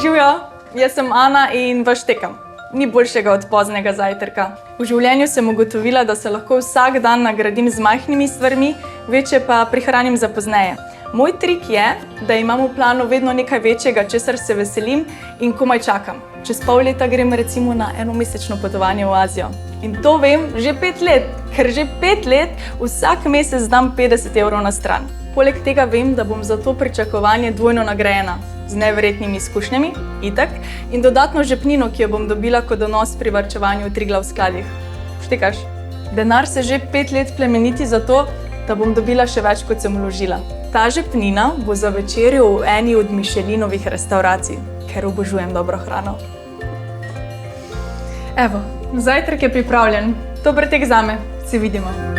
Živijo, jaz sem Ana in vas štekam. Ni boljšega od poznega zajtrka. V življenju sem ugotovila, da se lahko vsak dan nagradim z majhnimi stvarmi, večje pa prihranim za pozneje. Moj trik je, da imam v planu vedno nekaj večjega, česar se veselim in komaj čakam. Čez pol leta grem recimo na enomesečno potovanje v Azijo. In to vem že 5 let, ker že 5 let vsak mesec dam 50 evrov na stran. Poleg tega vem, da bom za to pričakovanje dvojno nagrajena. Z neverjetnimi izkušnjami, itak, in dodatno žepnino, ki jo bom dobila kot donos pri varčevanju v Triglav skladih. Štekaš? Denar se že 5 let plemeniti zato, da bom dobila še več, kot sem vložila. Ta žepnina bo za večerjo v eni od Michelinovih restavracij, ker obožujem dobro hrano. Evo, zajtrk je pripravljen. Dober tek zame. Se vidimo.